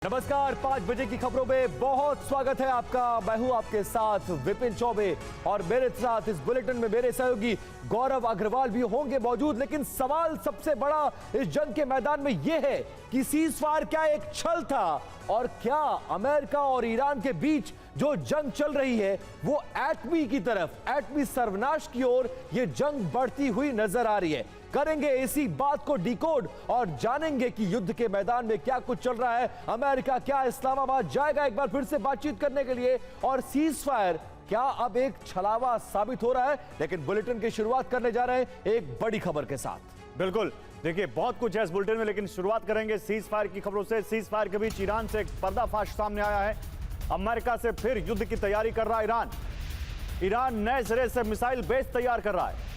नमस्कार, 5 बजे की खबरों में बहुत स्वागत है आपका। मैं हूं आपके साथ विपिन चौबे और मेरे साथ इस बुलेटिन में मेरे सहयोगी गौरव अग्रवाल भी होंगे मौजूद। लेकिन सवाल सबसे बड़ा इस जंग के मैदान में यह है कि सीजफायर क्या एक छल था और क्या अमेरिका और ईरान के बीच जो जंग चल रही है वो एटमी की तरफ, एटमी सर्वनाश की ओर ये जंग बढ़ती हुई नजर आ रही है। करेंगे इसी बात को डिकोड और जानेंगे कि युद्ध के मैदान में क्या कुछ चल रहा है। अमेरिका क्या इस्लामाबाद जाएगा एक बार फिर से बातचीत करने के लिए, और सीजफायर क्या अब एक छलावा साबित हो रहा है। लेकिन बुलेटिन की शुरुआत करने जा रहे हैं एक बड़ी खबर के साथ। बिल्कुल, देखिए बहुत कुछ है इस बुलेटिन में, लेकिन शुरुआत करेंगे सीज फायर की खबरों से। सीज फायर के बीच ईरान से एक पर्दाफाश सामने आया है। अमेरिका से फिर युद्ध की तैयारी कर रहा है ईरान। ईरान नए सिरे से मिसाइल बेस तैयार कर रहा है,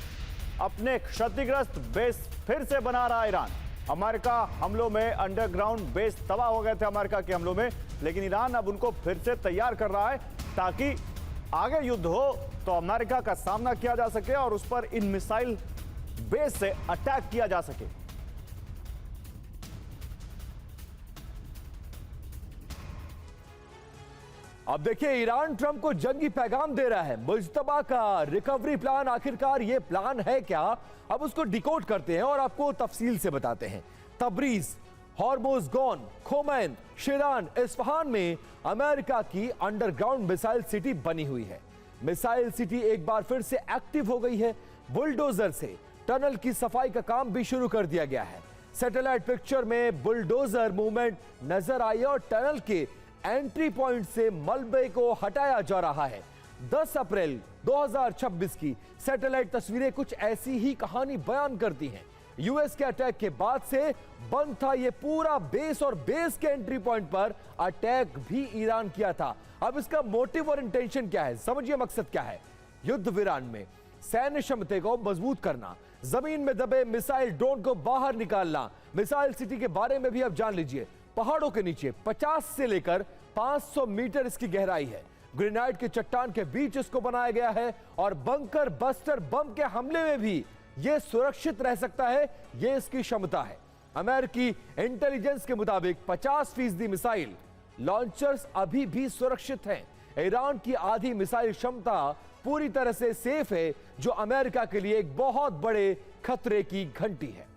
अपने क्षतिग्रस्त बेस फिर से बना रहा है ईरान। अमेरिका हमलों में अंडरग्राउंड बेस तबाह हो गए थे अमेरिका के हमलों में, लेकिन ईरान अब उनको फिर से तैयार कर रहा है ताकि आगे युद्ध हो तो अमेरिका का सामना किया जा सके और उस पर इन मिसाइल बेस से अटैक किया जा सके। अब देखिए, ईरान ट्रंप को जंगी पैगाम दे रहा है। मुज्तबा का रिकवरी प्लान, आखिरकार ये प्लान है क्या? अब उसको डिकोड करते हैं और आपको तफसील से बताते हैं। तबरीज, हॉर्मुज़गॉन, खोमैन, शिरान, इस्फहान में अमेरिका की अंडरग्राउंड मिसाइल सिटी बनी हुई है। मिसाइल सिटी एक बार फिर से एक्टिव हो गई है। बुलडोजर से टनल की सफाई का काम भी शुरू कर दिया गया है। सैटेलाइट पिक्चर में बुलडोजर मूवमेंट नजर आई और टनल के एंट्री पॉइंट से मलबे को हटाया जा रहा है। 10 अप्रैल 2026 की सैटेलाइट तस्वीरें कुछ ऐसी ही कहानी बयान करती हैं। यूएस के अटैक के बाद से बंद था यह पूरा बेस और बेस के एंट्री पॉइंट पर अटैक भी ईरान किया था। अब इसका मोटिव और इंटेंशन क्या है, समझिए मकसद क्या है। युद्ध विराम में सैन्य क्षमता को मजबूत करना, जमीन में दबे मिसाइल ड्रोन को बाहर निकालना। मिसाइल सिटी के बारे में भी अब जान लीजिए। पहाड़ों के नीचे 50 से लेकर 500 मीटर इसकी गहराई है। ग्रेनाइट के चट्टान के बीच इसको बनाया गया है और बंकर बस्टर बम के हमले में भी यह सुरक्षित रह सकता है, यह इसकी क्षमता है। अमेरिकी इंटेलिजेंस के मुताबिक 50% मिसाइल लॉन्चर्स अभी भी सुरक्षित हैं। ईरान की आधी मिसाइल क्षमता पूरी तरह से सेफ है, जो अमेरिका के लिए एक बहुत बड़े खतरे की घंटी है।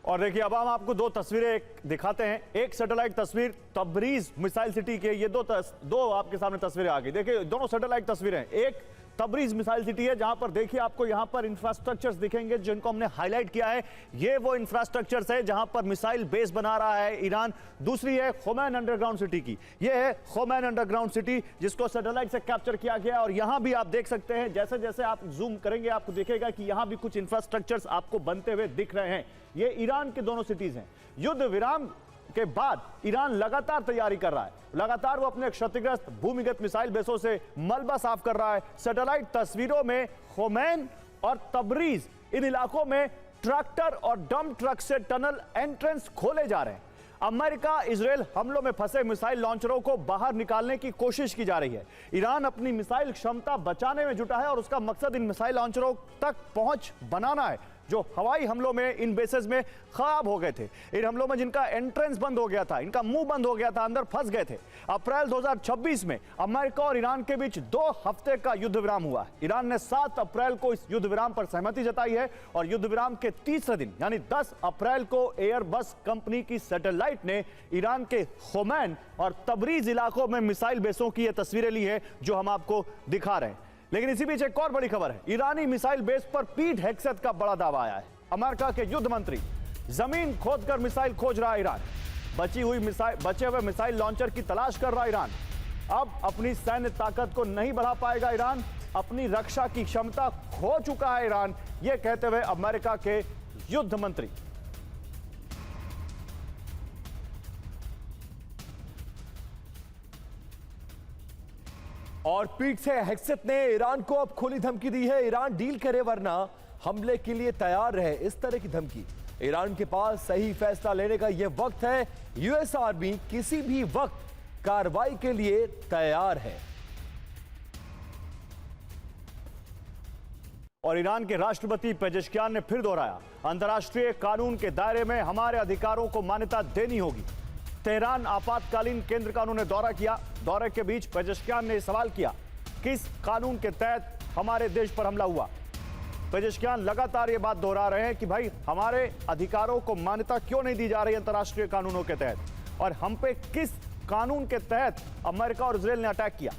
और देखिए, अब हम आपको दो तस्वीरें दिखाते हैं। एक सैटेलाइट तस्वीर तबरीज मिसाइल सिटी के, ये दो आपके सामने तस्वीरें आ गई। देखिए, दोनों सैटेलाइट तस्वीरें। एक तबरीज मिसाइल सिटी है जहां पर देखिए आपको यहां पर इंफ्रास्ट्रक्चर्स दिखेंगे जिनको हमने हाईलाइट किया है। ये वो इंफ्रास्ट्रक्चर्स है जहां पर मिसाइल बेस बना रहा है ईरान। दूसरी है खोमैन अंडरग्राउंड सिटी की। ये है खोमैन अंडरग्राउंड सिटी जिसको सैटेलाइट से कैप्चर किया गया। और यहां भी आप देख सकते हैं, जैसे जैसे आप जूम करेंगे आपको दिखेगा कि यहां भी कुछ इंफ्रास्ट्रक्चर्स आपको बनते हुए दिख रहे हैं। ये ईरान के दोनों सिटीज हैं। युद्ध विराम के बाद ईरान लगातार तैयारी कर रहा है। लगातार वो अपने क्षतिग्रस्त भूमिगत मिसाइल बेसों से मलबा साफ कर रहा है। सैटेलाइट तस्वीरों में खोमैन और तबरीज, इन इलाकों में ट्रैक्टर और डंप ट्रक से टनल एंट्रेंस खोले जा रहे हैं। अमेरिका इजराइल हमलों में फंसे मिसाइल लॉन्चरों को बाहर निकालने की कोशिश की जा रही है। ईरान अपनी मिसाइल क्षमता बचाने में जुटा है और उसका मकसद इन मिसाइल लॉन्चरों तक पहुंच बनाना है जो हवाई हमलों में इन बेसेस में खराब हो गए थे। इन हमलों में जिनका एंट्रेंस बंद हो गया था, इनका मुंह बंद हो गया था, अंदर फंस गए थे। अप्रैल 2026 में अमेरिका और ईरान के बीच 2 हफ्ते का युद्ध विराम हुआ। ईरान ने 7 अप्रैल को इस युद्ध विराम पर सहमति जताई है और युद्ध विराम के तीसरे दिन यानी 10 अप्रैल को एयरबस कंपनी की सैटेलाइट ने ईरान के खोमैन और तबरीज इलाकों में मिसाइल बेसों की ये तस्वीरें ली है जो हम आपको दिखा रहे हैं। लेकिन इसी बीच एक और बड़ी खबर है। ईरानी मिसाइल बेस पर पीट हेक्सेत का बड़ा दावा आया है। अमेरिका के युद्ध मंत्री जमीन खोदकर मिसाइल खोज रहा है ईरान। बचे हुए मिसाइल लॉन्चर की तलाश कर रहा है ईरान। अब अपनी सैन्य ताकत को नहीं बढ़ा पाएगा ईरान, अपनी रक्षा की क्षमता खो चुका है ईरान, यह कहते हुए अमेरिका के युद्ध मंत्री। और पीठ से हेक्सेत ने ईरान को अब खुली धमकी दी है। ईरान डील करे वरना हमले के लिए तैयार रहे, इस तरह की धमकी। ईरान के पास सही फैसला लेने का यह वक्त है। यूएस आर्मी किसी भी वक्त कार्रवाई के लिए तैयार है। और ईरान के राष्ट्रपति पेजेश्कियान ने फिर दोहराया, अंतर्राष्ट्रीय कानून के दायरे में हमारे अधिकारों को मान्यता देनी होगी। तेहरान आपातकालीन केंद्र का उन्होंने दौरा किया। दौरे के बीच पेजेश्कियान ने सवाल किया, किस कानून के तहत हमारे देश पर हमला हुआ। पेजेश्कियान लगातार ये बात दोहरा रहे हैं कि भाई हमारे अधिकारों को मान्यता क्यों नहीं दी जा रही अंतर्राष्ट्रीय कानूनों के तहत, और हम पे किस कानून के तहत अमेरिका और इजराइल ने अटैक किया।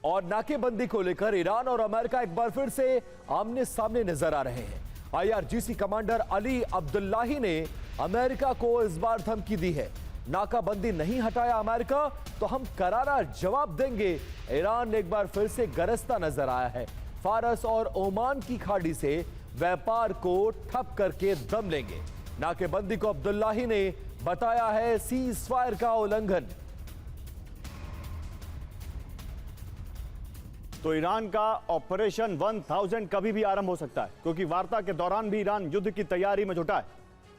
और नाकेबंदी को लेकर ईरान और अमेरिका एक बार फिर से आमने सामने नजर आ रहे हैं। IRGC कमांडर अली अब्दुल्लाही ने अमेरिका को इस बार धमकी दी है, नाकाबंदी नहीं हटाया अमेरिका तो हम करारा जवाब देंगे। ईरान एक बार फिर से गरजता नजर आया है, फारस और ओमान की खाड़ी से व्यापार को ठप करके दम लेंगे। नाकेबंदी को अब्दुल्लाही ने बताया है सीज फायर का उल्लंघन। तो ईरान का ऑपरेशन 1000 कभी भी आरंभ हो सकता है, क्योंकि वार्ता के दौरान भी ईरान युद्ध की तैयारी में जुटा है।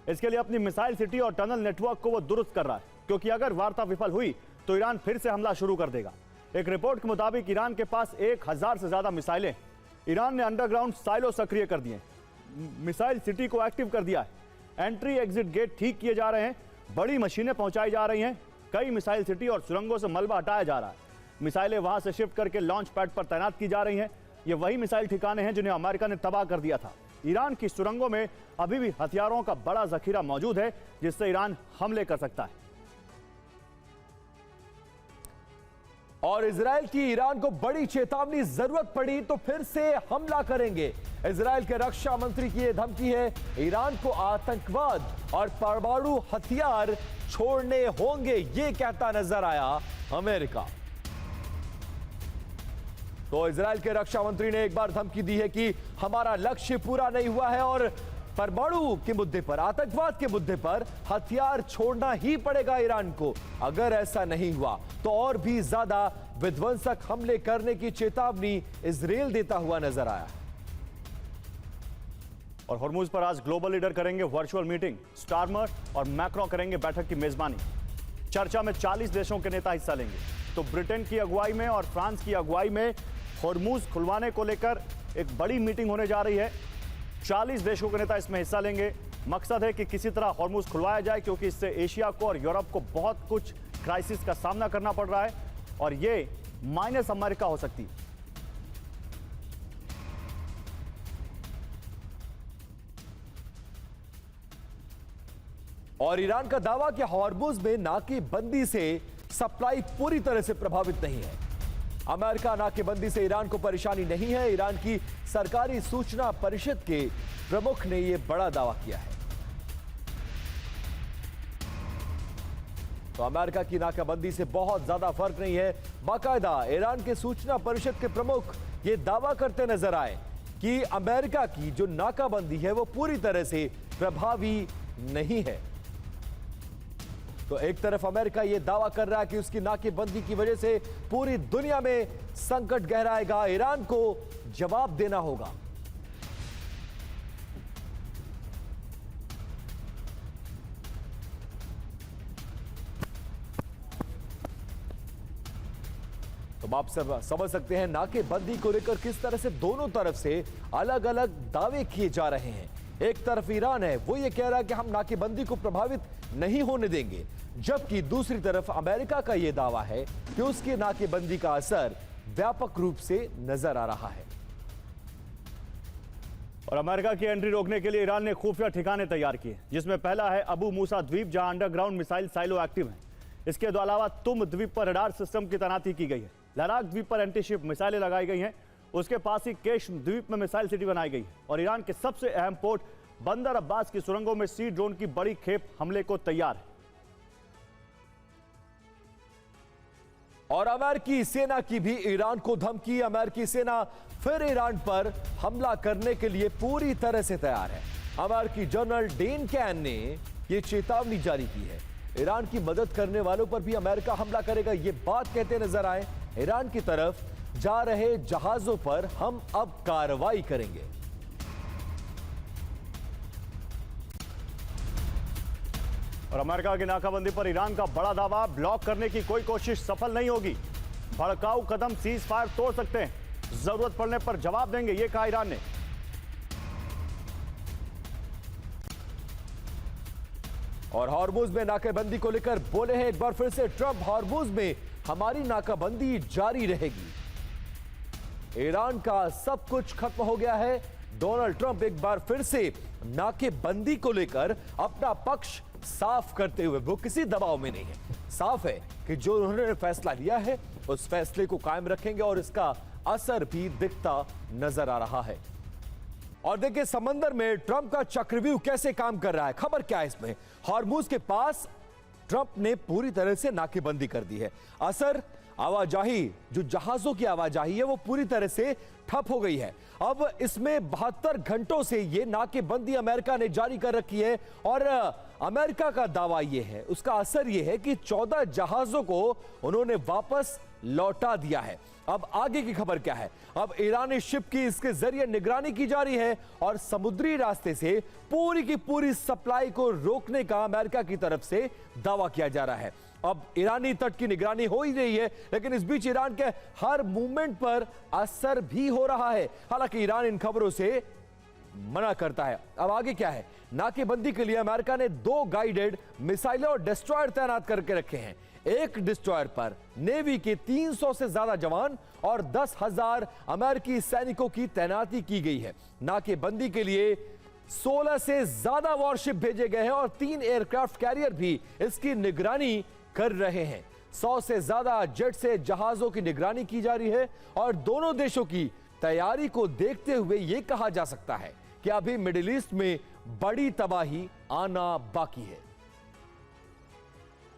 इसके लिए अपनी मिसाइल सिटी और टनल नेटवर्क को वो दुरुस्त कर रहा है, क्योंकि अगर वार्ता विफल हुई तो ईरान फिर से हमला शुरू कर देगा। एक रिपोर्ट के मुताबिक ईरान के पास 1000 से ज्यादा मिसाइलें। ईरान ने अंडरग्राउंड साइलो सक्रिय कर दिए, मिसाइल सिटी को एक्टिव कर दिया है, एंट्री एग्जिट गेट ठीक किए जा रहे हैं, बड़ी मशीनें पहुंचाई जा रही हैं, कई मिसाइल सिटी और सुरंगों से मलबा हटाया जा रहा है। मिसाइलें वहां से शिफ्ट करके लॉन्च पैड पर तैनात की जा रही हैं। ये वही मिसाइल ठिकाने हैं जिन्हें अमेरिका ने तबाह कर दिया था। ईरान की सुरंगों में अभी भी हथियारों का बड़ा जखीरा मौजूद है, जिससे ईरान हमले कर सकता है। और इजराइल की ईरान को बड़ी चेतावनी, जरूरत पड़ी तो फिर से हमला करेंगे। इजराइल के रक्षा मंत्री की यह धमकी है, ईरान को आतंकवाद और परमाणु हथियार छोड़ने होंगे, ये कहता नजर आया अमेरिका। तो इजराइल के रक्षा मंत्री ने एक बार धमकी दी है कि हमारा लक्ष्य पूरा नहीं हुआ है और परमाणु के मुद्दे पर, आतंकवाद के मुद्दे पर हथियार छोड़ना ही पड़ेगा ईरान को। अगर ऐसा नहीं हुआ तो और भी ज्यादा विध्वंसक हमले करने की चेतावनी इजराइल देता हुआ नजर आया। और हॉर्मुज पर आज ग्लोबल लीडर करेंगे वर्चुअल मीटिंग, स्टारमर और मैक्रो करेंगे बैठक की मेजबानी। चर्चा में 40 देशों के नेता हिस्सा लेंगे। तो ब्रिटेन की अगुवाई में और फ्रांस की अगुवाई में हॉर्मुज खुलवाने को लेकर एक बड़ी मीटिंग होने जा रही है। 40 देशों के नेता इसमें हिस्सा लेंगे। मकसद है कि किसी तरह हॉर्मुज खुलवाया जाए, क्योंकि इससे एशिया को और यूरोप को बहुत कुछ क्राइसिस का सामना करना पड़ रहा है और ये माइनस अमेरिका हो सकती है। और ईरान का दावा कि हॉर्मुज में नाकेबंदी से सप्लाई पूरी तरह से प्रभावित नहीं है। अमेरिका नाकेबंदी से ईरान को परेशानी नहीं है। ईरान की सरकारी सूचना परिषद के प्रमुख ने यह बड़ा दावा किया है। तो अमेरिका की नाकाबंदी से बहुत ज्यादा फर्क नहीं है। बाकायदा ईरान के सूचना परिषद के प्रमुख ये दावा करते नजर आए कि अमेरिका की जो नाकाबंदी है वो पूरी तरह से प्रभावी नहीं है। तो एक तरफ अमेरिका यह दावा कर रहा है कि उसकी नाकेबंदी की वजह से पूरी दुनिया में संकट गहराएगा, ईरान को जवाब देना होगा। तो आप सब समझ सकते हैं नाकेबंदी को लेकर किस तरह से दोनों तरफ से अलग अलग दावे किए जा रहे हैं। एक तरफ ईरान है, वो ये कह रहा है कि हम नाकेबंदी को प्रभावित नहीं होने देंगे, जबकि दूसरी तरफ अमेरिका का यह दावा है कि उसकी नाकेबंदी का असर व्यापक रूप से नजर आ रहा है। और अमेरिका की एंट्री रोकने के लिए ईरान ने खुफिया ठिकाने तैयार किए, जिसमें पहला है अबू मूसा द्वीप, जहां अंडरग्राउंड मिसाइल साइलो एक्टिव है। इसके अलावा तुम द्वीप पर रडार सिस्टम की तैनाती की गई है। लद्दाख द्वीप पर एंटीशिप मिसाइलें लगाई गई हैं। उसके पास ही केश द्वीप में मिसाइल सिटी बनाई गई। और ईरान के सबसे अहम पोर्ट बंदर अब्बास की सुरंगों में सी ड्रोन की बड़ी खेप हमले को तैयार है। और अमेरिकी सेना की भी ईरान को धमकी। अमेरिकी सेना फिर ईरान पर हमला करने के लिए पूरी तरह से तैयार है। अमेरिकी जनरल डेन कैन ने यह चेतावनी जारी की है, ईरान की मदद करने वालों पर भी अमेरिका हमला करेगा। ये बात कहते नजर आए, ईरान की तरफ जा रहे जहाजों पर हम अब कार्रवाई करेंगे। और अमेरिका की नाकाबंदी पर ईरान का बड़ा दावा, ब्लॉक करने की कोई कोशिश सफल नहीं होगी। भड़काऊ कदम सीज फायर तोड़ सकते हैं, जरूरत पड़ने पर जवाब देंगे, यह कहा ईरान ने। और हॉर्मुज में नाकाबंदी को लेकर बोले हैं एक बार फिर से ट्रंप, हॉर्मुज में हमारी नाकाबंदी जारी रहेगी। ईरान का सब कुछ खत्म हो गया है। डोनाल्ड ट्रंप एक बार फिर से नाकेबंदी को लेकर अपना पक्ष साफ करते हुए, वो किसी दबाव में नहीं है, साफ है कि जो उन्होंने फैसला लिया है उस फैसले को कायम रखेंगे और इसका असर भी दिखता नजर आ रहा है। और देखिए समंदर में ट्रंप का चक्रव्यूह कैसे काम कर रहा है। खबर क्या है इसमें, हॉर्मुज के पास ट्रंप ने पूरी तरह से नाकेबंदी कर दी है। असर आवाजाही, जो जहाजों की आवाजाही है वो पूरी तरह से ठप हो गई है। अब इसमें 72 घंटों से ये नाकेबंदी अमेरिका ने जारी कर रखी है और अमेरिका का दावा यह है, उसका असर यह है कि 14 जहाजों को उन्होंने वापस लौटा दिया है। अब आगे की खबर क्या है, अब ईरानी शिप की इसके जरिए निगरानी की जा रही है और समुद्री रास्ते से पूरी की पूरी सप्लाई को रोकने का अमेरिका की तरफ से दावा किया जा रहा है। अब ईरानी तट की निगरानी हो ही रही है, लेकिन इस बीच ईरान के हर मूवमेंट पर असर भी हो रहा है। हालांकि ईरान इन खबरों से मना करता है। अब आगे क्या है, नाकेबंदी के लिए अमेरिका ने 2 गाइडेड मिसाइलें और डिस्ट्रॉयर तैनात करके रखे हैं। एक डिस्ट्रॉयर पर नेवी के 300 से ज्यादा जवान और 10,000 अमेरिकी सैनिकों की तैनाती की गई है। नाकेबंदी के लिए 16 से ज्यादा वॉरशिप भेजे गए हैं और 3 एयरक्राफ्ट कैरियर भी इसकी निगरानी कर रहे हैं। 100 से ज्यादा जेट से जहाजों की निगरानी की जा रही है और दोनों देशों की तैयारी को देखते हुए यह कहा जा सकता है कि अभी मिडिल ईस्ट में बड़ी तबाही आना बाकी है।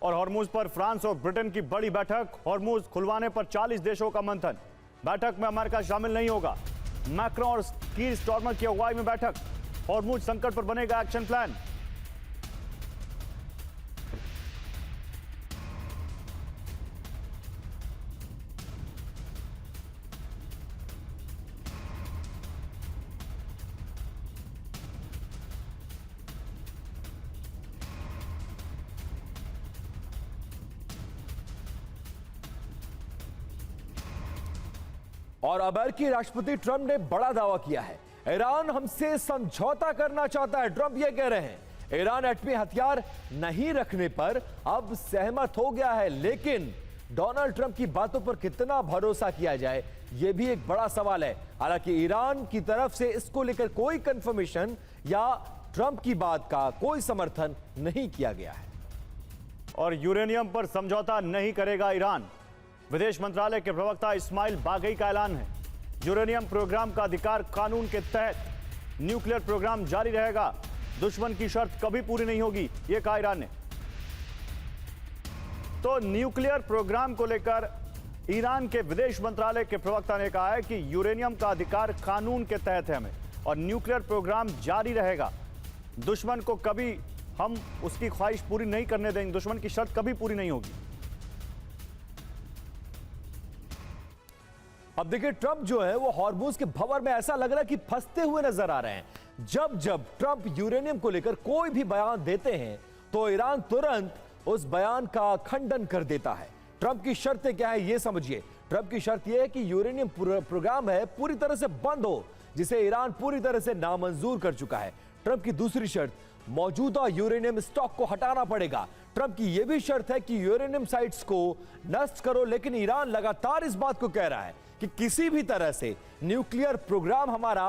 और हॉर्मुज पर फ्रांस और ब्रिटेन की बड़ी बैठक, हॉर्मुज खुलवाने पर 40 देशों का मंथन। बैठक में अमेरिका शामिल नहीं होगा। मैक्रो और कीर स्टारमर की अगुवाई में बैठक, हॉर्मुज संकट पर बनेगा एक्शन प्लान। और अमेरिकी राष्ट्रपति ट्रंप ने बड़ा दावा किया है, ईरान हमसे समझौता करना चाहता है। ट्रंप यह कह रहे हैं ईरान एटमी हथियार नहीं रखने पर अब सहमत हो गया है, लेकिन डोनाल्ड ट्रंप की बातों पर कितना भरोसा किया जाए यह भी एक बड़ा सवाल है। हालांकि ईरान की तरफ से इसको लेकर कोई कंफर्मेशन या ट्रंप की बात का कोई समर्थन नहीं किया गया है। और यूरेनियम पर समझौता नहीं करेगा ईरान, विदेश मंत्रालय के प्रवक्ता इस्माइल बागई का ऐलान है। यूरेनियम प्रोग्राम का अधिकार कानून के तहत न्यूक्लियर प्रोग्राम जारी रहेगा, दुश्मन की शर्त कभी पूरी नहीं होगी, यह कहा ईरान ने। तो न्यूक्लियर प्रोग्राम को लेकर ईरान के विदेश मंत्रालय के प्रवक्ता ने कहा है कि यूरेनियम का अधिकार कानून के तहत है हमें, और न्यूक्लियर प्रोग्राम जारी रहेगा, दुश्मन को कभी हम उसकी ख्वाहिश पूरी नहीं करने देंगे, दुश्मन की शर्त कभी पूरी नहीं होगी। अब देखिए ट्रंप जो है वो हॉर्मुज के भंवर में ऐसा लग रहा है कि फंसते हुए नजर आ रहे हैं। जब जब ट्रंप यूरेनियम को लेकर कोई भी बयान देते हैं तो ईरान तुरंत उस बयान का खंडन कर देता है। ट्रंप की शर्तें क्या है ये समझिए। ट्रंप की शर्त यह है कि यूरेनियम प्रोग्राम है पूरी तरह से बंद हो, जिसे ईरान पूरी तरह से नामंजूर कर चुका है। ट्रंप की दूसरी शर्त, मौजूदा यूरेनियम स्टॉक को हटाना पड़ेगा। ट्रंप की यह भी शर्त है कि यूरेनियम साइट्स को नष्ट करो, लेकिन ईरान लगातार इस बात को कह रहा है कि किसी भी तरह से न्यूक्लियर प्रोग्राम हमारा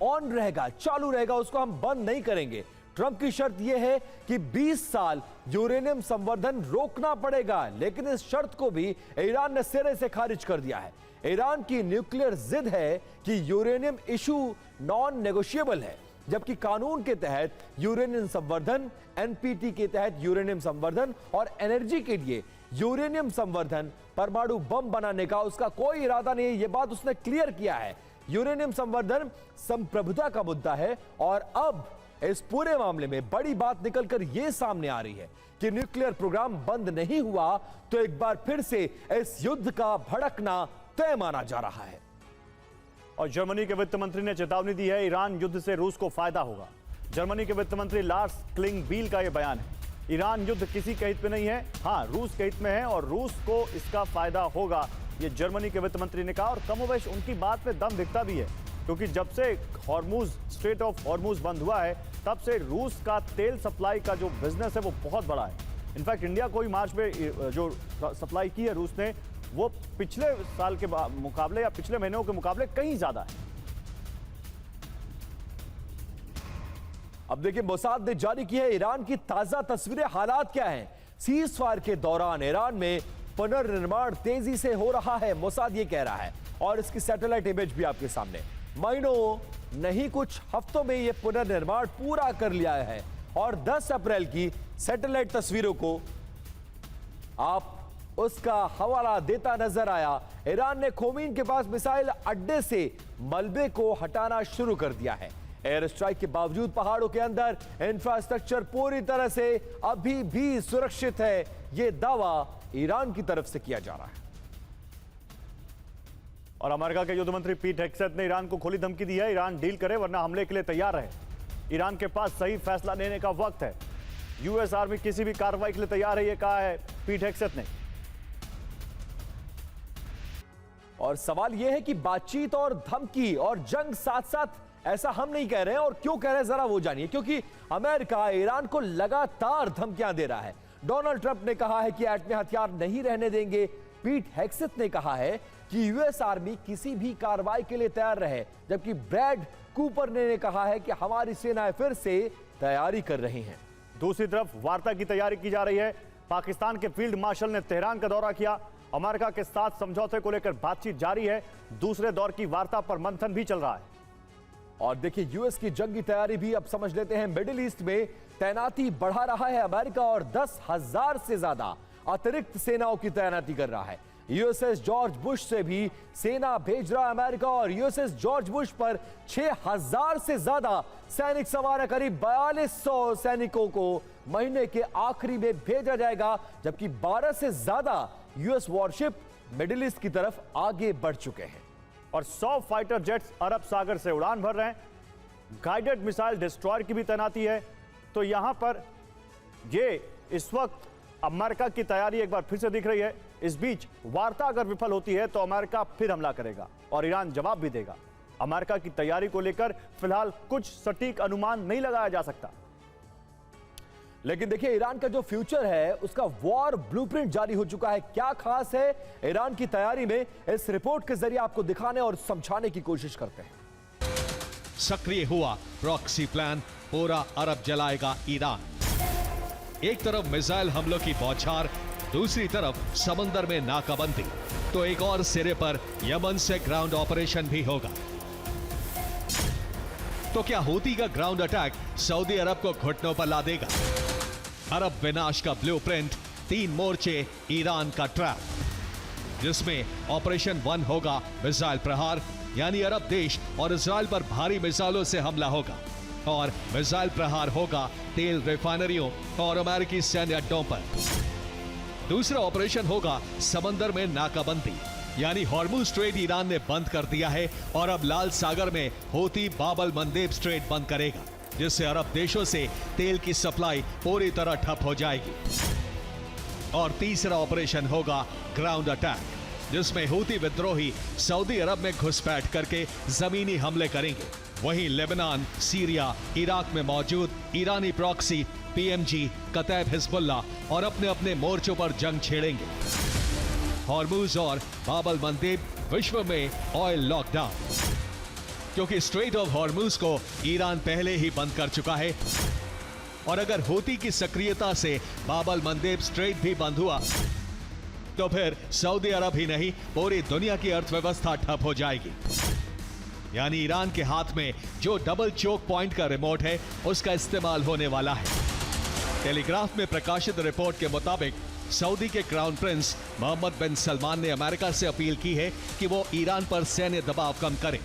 ऑन रहेगा, चालू रहेगा, उसको हम बंद नहीं करेंगे। ट्रंप की शर्त यह है कि 20 साल यूरेनियम संवर्धन रोकना पड़ेगा, लेकिन इस शर्त को भी ईरान ने सिरे से खारिज कर दिया है। ईरान की न्यूक्लियर जिद है कि यूरेनियम इशू नॉन नेगोशिएबल है, जबकि कानून के तहत यूरेनियम संवर्धन, एनपीटी के तहत यूरेनियम संवर्धन और एनर्जी के लिए यूरेनियम संवर्धन, परमाणु बम बनाने का उसका कोई इरादा नहीं है। यह बात उसने क्लियर किया है। यूरेनियम संवर्धन संप्रभुता का मुद्दा है और अब इस पूरे मामले में बड़ी बात निकलकर यह सामने आ रही है कि न्यूक्लियर प्रोग्राम बंद नहीं हुआ तो एक बार फिर से इस युद्ध का भड़कना तय माना जा रहा है। और जर्मनी के वित्त मंत्री ने चेतावनी दी है, ईरान युद्ध से रूस को फायदा होगा। जर्मनी के वित्त मंत्री लार्स क्लिंगबील का यह बयान है। ईरान युद्ध किसी के हित में नहीं है, हां रूस के हित में है और रूस को इसका फायदा होगा, ये जर्मनी के वित्त मंत्री ने कहा, और कमोबेश उनकी बात में दम दिखता भी है, क्योंकि जब से हॉर्मुज स्ट्रेट ऑफ हॉर्मुज बंद हुआ है तब से रूस का तेल सप्लाई का जो बिजनेस है वो बहुत बड़ा है। इनफैक्ट इंडिया को ही मार्च में जो सप्लाई की है रूस ने, वो पिछले साल के मुकाबले या पिछले महीनों के मुकाबले कहीं ज्यादा है। अब देखिए, मोसाद ने जारी की है ईरान की ताजा तस्वीरें। हालात क्या हैं? सीज फायर के दौरान ईरान में पुनर्निर्माण तेजी से हो रहा है, मोसाद ये कह रहा है, और इसकी सैटेलाइट इमेज भी आपके सामने। महीनों नहीं, कुछ हफ्तों में यह पुनर्निर्माण पूरा कर लिया है, और 10 अप्रैल की सैटेलाइट तस्वीरों को आप उसका हवाला देता नजर आया। ईरान ने खोमीन के पास मिसाइल अड्डे से मलबे को हटाना शुरू कर दिया है। एयर स्ट्राइक के बावजूद पहाड़ों के अंदर इंफ्रास्ट्रक्चर पूरी तरह से अभी भी सुरक्षित है, यह दावा ईरान की तरफ से किया जा रहा है। और अमेरिका के युद्ध मंत्री पीट हेग्सेथ ने ईरान को खुली धमकी दी है, ईरान डील करे वरना हमले के लिए तैयार रहे। ईरान के पास सही फैसला लेने का वक्त है, यूएस आर्मी किसी भी कार्रवाई के लिए तैयार है, यह कहा है पीट हेग्सेथ ने। और सवाल यह है कि बातचीत और धमकी और जंग साथ साथ, ऐसा हम नहीं कह रहे हैं, और क्यों कह रहे हैं जरा वो जानिए। क्योंकि अमेरिका ईरान को लगातार धमकियां दे रहा है। डोनाल्ड ट्रंप ने कहा है कि एटमी हथियार नहीं रहने देंगे। पीट हेग्सेथ ने कहा है कि यूएस आर्मी किसी भी कार्रवाई के लिए तैयार रहे, जबकि ब्रैड कूपर ने कहा है कि हमारी सेनाएं फिर से तैयारी कर रही हैं। दूसरी तरफ वार्ता की तैयारी की जा रही है। पाकिस्तान के फील्ड मार्शल ने तेहरान का दौरा किया, अमेरिका के साथ समझौते को लेकर बातचीत जारी है। दूसरे दौर की वार्ता पर मंथन भी चल रहा है। और देखिए, यूएस की जंगी तैयारी भी अब समझ लेते हैं। मिडिल ईस्ट में तैनाती बढ़ा रहा है अमेरिका, और 10,000 से ज्यादा अतिरिक्त सेनाओं की तैनाती कर रहा है। यूएसएस जॉर्ज बुश से भी सेना भेज रहा है अमेरिका, और यूएसएस जॉर्ज बुश पर 6,000 से ज्यादा सैनिक सवार है। करीब 4200 सैनिकों को महीने के आखिरी में भेजा जाएगा, जबकि 12 से ज्यादा यूएस वॉरशिप मिडिल ईस्ट की तरफ आगे बढ़ चुके हैं। और 100 फाइटर जेट्स अरब सागर से उड़ान भर रहे हैं। गाइडेड मिसाइल डिस्ट्रॉयर की भी तैनाती है। तो यहां पर ये इस वक्त अमेरिका की तैयारी एक बार फिर से दिख रही है। इस बीच वार्ता अगर विफल होती है तो अमेरिका फिर हमला करेगा और ईरान जवाब भी देगा। अमेरिका की तैयारी को लेकर फिलहाल कुछ सटीक अनुमान नहीं लगाया जा सकता। लेकिन देखिए, ईरान का जो फ्यूचर है उसका वॉर ब्लूप्रिंट जारी हो चुका है। क्या खास है ईरान की तैयारी में, इस रिपोर्ट के जरिए आपको दिखाने और समझाने की कोशिश करते हैं। सक्रिय हुआ प्रॉक्सी प्लान, पूरा अरब जलाएगा ईरान। एक तरफ मिसाइल हमलों की बौछार, दूसरी तरफ समंदर में नाकाबंदी, तो एक और सिरे पर यमन से ग्राउंड ऑपरेशन भी होगा। तो क्या हूती का ग्राउंड अटैक सऊदी अरब को घुटनों पर ला देगा? अरब विनाश का ब्लूप्रिंट, 3 मोर्चे, ईरान का ट्रैप, जिसमें ऑपरेशन 1 होगा मिसाइल प्रहार, यानी अरब देश और इजराइल पर भारी मिसाइलों से हमला होगा, और मिसाइल प्रहार होगा तेल रिफाइनरियों और अमेरिकी सैन्य अड्डों पर। दूसरा ऑपरेशन होगा समंदर में नाकाबंदी, यानी हॉर्मुज स्ट्रेट ईरान ने बंद कर दिया है, और अब लाल सागर में हूती बाब-अल मंदेब स्ट्रेट बंद करेगा, जिससे अरब देशों से तेल की सप्लाई पूरी तरह ठप हो जाएगी। और तीसरा ऑपरेशन होगा ग्राउंड अटैक, जिसमें हूती विद्रोही सऊदी अरब में घुसपैठ करके जमीनी हमले करेंगे। वहीं लेबनान, सीरिया, इराक में मौजूद ईरानी प्रॉक्सी, पीएमजी, कतैब हिजबुल्ला और अपने अपने मोर्चों पर जंग छेड़ेंगे। हॉर्मुज और बाब-अल मंदेब विश्व में ऑयल लॉकडाउन, क्योंकि स्ट्रेट ऑफ हॉर्मुज को ईरान पहले ही बंद कर चुका है, और अगर हूती की सक्रियता से बाब-अल मंदेब स्ट्रेट भी बंद हुआ तो फिर सऊदी अरब ही नहीं, पूरी दुनिया की अर्थव्यवस्था ठप हो जाएगी। यानी ईरान के हाथ में जो डबल चोक पॉइंट का रिमोट है उसका इस्तेमाल होने वाला है। टेलीग्राफ में प्रकाशित रिपोर्ट के मुताबिक सऊदी के क्राउन प्रिंस मोहम्मद बिन सलमान ने अमेरिका से अपील की है कि वो ईरान पर सैन्य दबाव कम करे,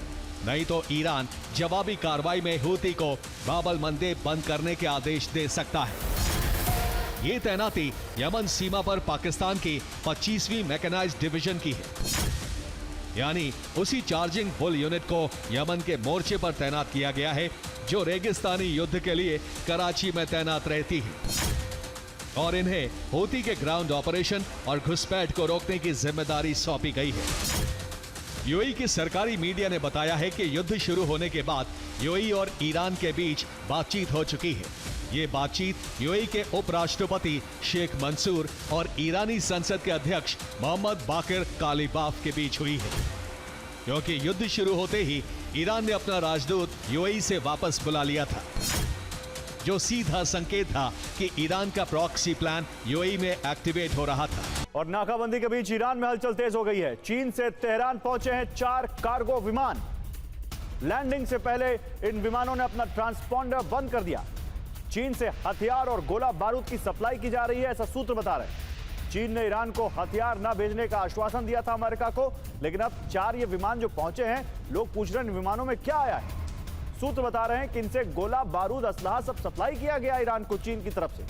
नहीं तो ईरान जवाबी कार्रवाई में हूती को बाब-अल मंदेब बंद करने के आदेश दे सकता है। ये तैनाती यमन सीमा पर पाकिस्तान की 25वीं मैकेनाइज्ड डिवीजन की है, यानी उसी चार्जिंग बुल यूनिट को यमन के मोर्चे पर तैनात किया गया है जो रेगिस्तानी युद्ध के लिए कराची में तैनात रहती है। और इन्हें हूती के ग्राउंड ऑपरेशन और घुसपैठ को रोकने की जिम्मेदारी सौंपी गई है। यूएई की सरकारी मीडिया ने बताया है कि युद्ध शुरू होने के बाद यूएई और ईरान के बीच बातचीत हो चुकी है। ये बातचीत यूएई के उपराष्ट्रपति शेख मंसूर और ईरानी संसद के अध्यक्ष मोहम्मद बाकिर कालिबाफ के बीच हुई है, क्योंकि युद्ध शुरू होते ही ईरान ने अपना राजदूत यूएई से वापस बुला लिया था, जो सीधा संकेत था कि ईरान का प्रॉक्सी प्लान यूएई में एक्टिवेट हो रहा था। और नाकाबंदी के बीच ईरान में हलचल तेज हो गई है। चीन से तेहरान पहुंचे हैं 4 कार्गो विमान। लैंडिंग से पहले इन विमानों ने अपना ट्रांसपॉन्डर बंद कर दिया। चीन से हथियार और गोला बारूद की सप्लाई की जा रही है, ऐसा सूत्र बता रहे हैं। चीन ने ईरान को हथियार न भेजने का आश्वासन दिया था अमेरिका को, लेकिन अब 4 ये विमान जो पहुंचे हैं, लोग पूछ रहे हैं इन विमानों में क्या आया है। सूत्र बता रहे हैं कि इनसे गोला बारूद असलहा सब सप्लाई किया गया ईरान को चीन की तरफ से।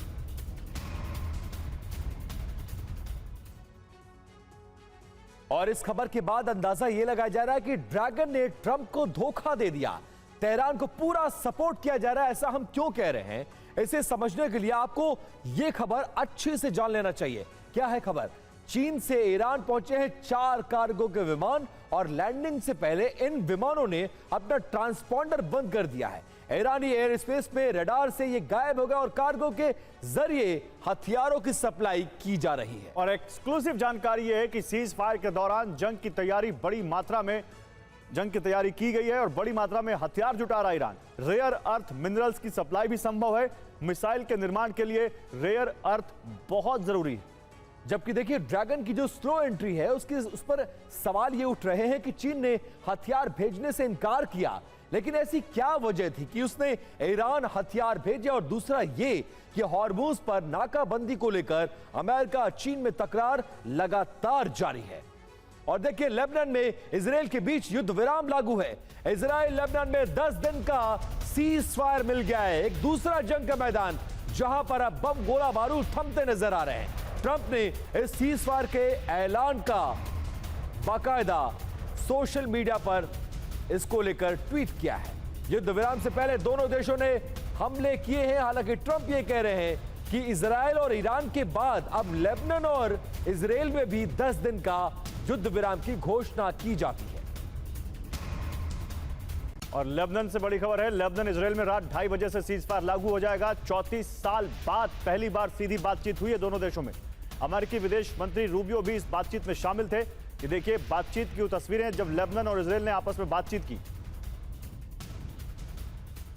और इस खबर के बाद अंदाजा यह लगाया जा रहा है कि ड्रैगन ने ट्रंप को धोखा दे दिया। तेहरान को पूरा सपोर्ट किया जा रहा है। ऐसा हम क्यों कह रहे हैं, इसे समझने के लिए आपको यह खबर अच्छे से जान लेना चाहिए। क्या है खबर? चीन से ईरान पहुंचे हैं 4 कार्गो के विमान और लैंडिंग से पहले इन विमानों ने अपना ट्रांसपॉन्डर बंद कर दिया है। ईरानी एयर स्पेस में रडार से ये गायब हो गया और कार्गो के जरिए हथियारों की सप्लाई की जा रही है। और एक्सक्लूसिव जानकारी यह है कि सीज फायर के दौरान जंग की तैयारी की गई है और बड़ी मात्रा में हथियार जुटा रहा ईरान। रेयर अर्थ मिनरल्स की सप्लाई भी संभव है। मिसाइल के निर्माण के लिए रेयर अर्थ बहुत जरूरी है। जबकि देखिए ड्रैगन की जो स्लो एंट्री है उस पर सवाल ये उठ रहे हैं कि चीन ने हथियार भेजने से इनकार किया, लेकिन ऐसी क्या वजह थी कि उसने ईरान हथियार भेजे? और दूसरा ये कि हॉर्मुज पर नाकाबंदी को लेकर अमेरिका चीन में तकरार लगातार जारी है। और देखिए लेबनान में इजराइल के बीच युद्ध विराम लागू है। इजराइल लेबनान में 10 दिन का सीज फायर मिल गया है। एक दूसरा जंग का मैदान जहां पर अब बम गोला बारूद थमते नजर आ रहे हैं। ट्रंप ने इस सीज फायर के ऐलान का बाकायदा सोशल मीडिया पर इसको लेकर ट्वीट किया है। युद्ध विराम से पहले दोनों देशों ने हमले किए हैं। हालांकि ट्रंप ये कह रहे हैं कि इजराइल और ईरान के बाद अब लेबनान और इजराइल में भी 10 दिन का युद्ध विराम की घोषणा की जाती है। और लेबनान से बड़ी खबर है, लेबनान इजराइल में रात 2:30 बजे से सीज फायर लागू हो जाएगा। 34 साल बाद पहली बार सीधी बातचीत हुई है दोनों देशों में। अमेरिकी विदेश मंत्री रूबियो भी इस बातचीत में शामिल थे। ये देखिए बातचीत की वो तस्वीरें जब लेबनान और इजराइल ने आपस में बातचीत की।